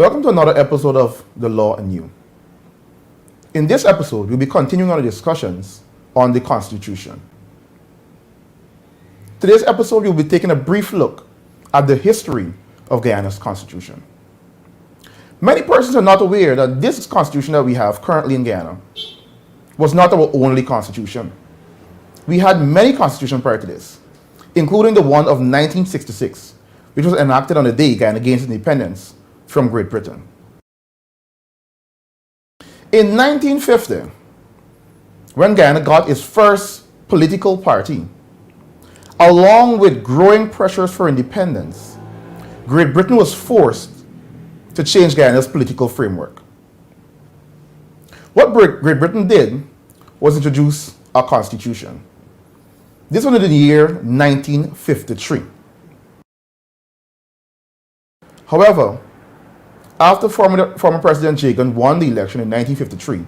Welcome to another episode of The Law and You. In this episode, we'll be continuing our discussions on the Constitution. Today's episode, we'll be taking a brief look at the history of Guyana's Constitution. Many persons are not aware that this Constitution that we have currently in Guyana was not our only Constitution. We had many constitutions prior to this, including the one of 1966, which was enacted on the day Guyana gained its independence from Great Britain. In 1950, when Guyana got its first political party, along with growing pressures for independence, Great Britain was forced to change Guyana's political framework. What Great Britain did was introduce a constitution. This was in the year 1953. However, after former President Jagan won the election in 1953,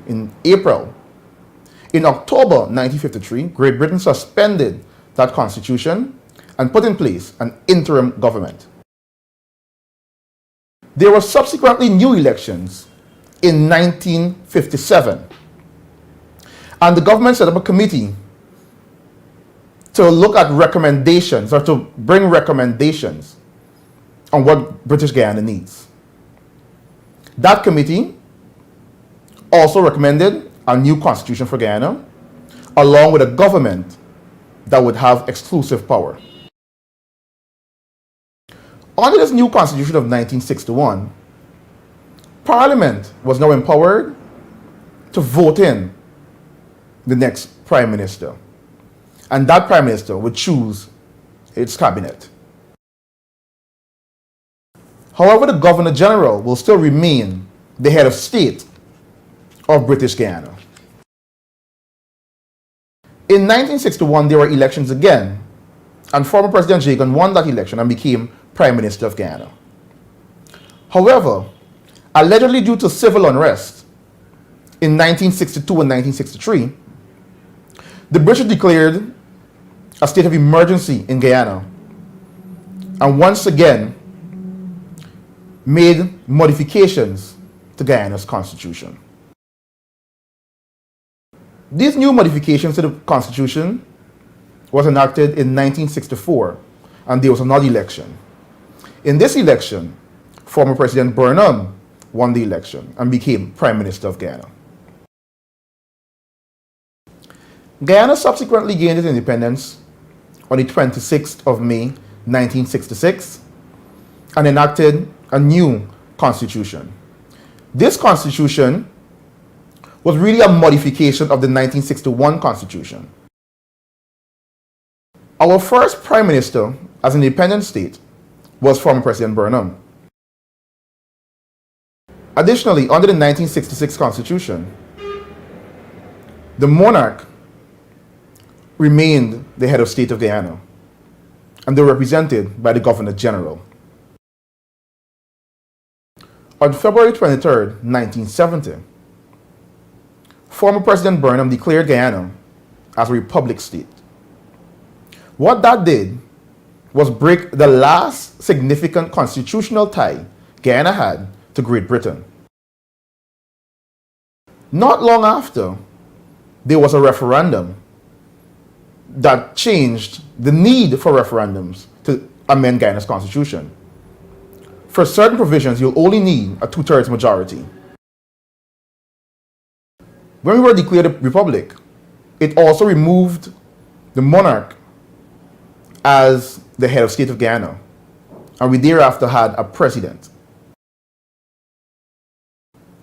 in October 1953, Great Britain suspended that constitution and put in place an interim government. There were subsequently new elections in 1957, and the government set up a committee to look at recommendations, or to bring recommendations on what British Guyana needs. That committee also recommended a new constitution for Guyana, along with a government that would have exclusive power. Under this new constitution of 1961, Parliament was now empowered to vote in the next Prime Minister, and that Prime Minister would choose its cabinet. However, the Governor General will still remain the head of state of British Guyana. In 1961, there were elections again, and former President Jagan won that election and became Prime Minister of Guyana. However, allegedly due to civil unrest in 1962 and 1963, the British declared a state of emergency in Guyana, and once again made modifications to Guyana's constitution. These new modifications to the constitution was enacted in 1964, and there was another election. In this election, former President Burnham won the election and became Prime Minister of Guyana. Guyana subsequently gained its independence on the 26th of May, 1966, and enacted a new constitution. This constitution was really a modification of the 1961 constitution. Our first Prime Minister as an independent state was former President Burnham. Additionally, under the 1966 constitution, the monarch remained the head of state of Guyana, and they were represented by the Governor General. On February 23, 1970, former President Burnham declared Guyana as a republic state. What that did was break the last significant constitutional tie Guyana had to Great Britain. Not long after, there was a referendum that changed the need for referendums to amend Guyana's constitution. For certain provisions, you'll only need a 2/3 majority. When we were declared a republic, it also removed the monarch as the head of state of Guyana, and we thereafter had a president.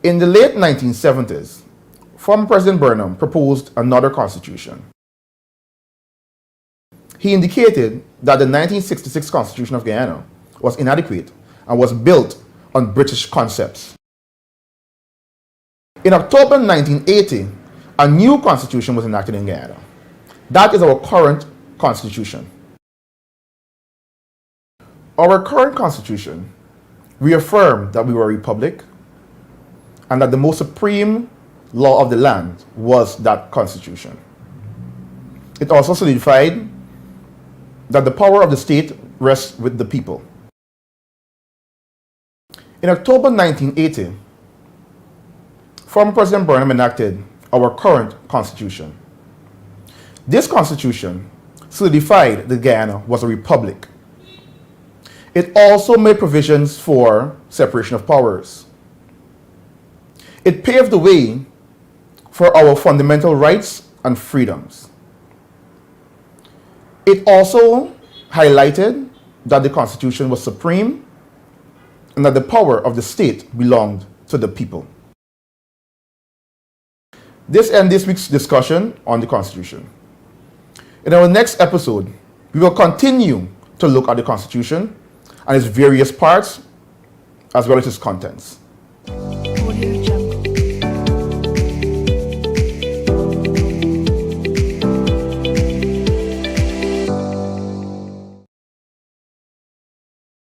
In the late 1970s, former President Burnham proposed another constitution. He indicated that the 1966 Constitution of Guyana was inadequate and was built on British concepts. In October 1980, a new constitution was enacted in Guyana. That is our current constitution. Our current constitution reaffirmed that we were a republic and that the most supreme law of the land was that constitution. It also solidified that the power of the state rests with the people. In October 1980, former President Burnham enacted our current Constitution. This Constitution solidified that Guyana was a republic. It also made provisions for separation of powers. It paved the way for our fundamental rights and freedoms. It also highlighted that the Constitution was supreme and that the power of the state belonged to the people. This ends this week's discussion on the Constitution. In our next episode, we will continue to look at the Constitution and its various parts as well as its contents.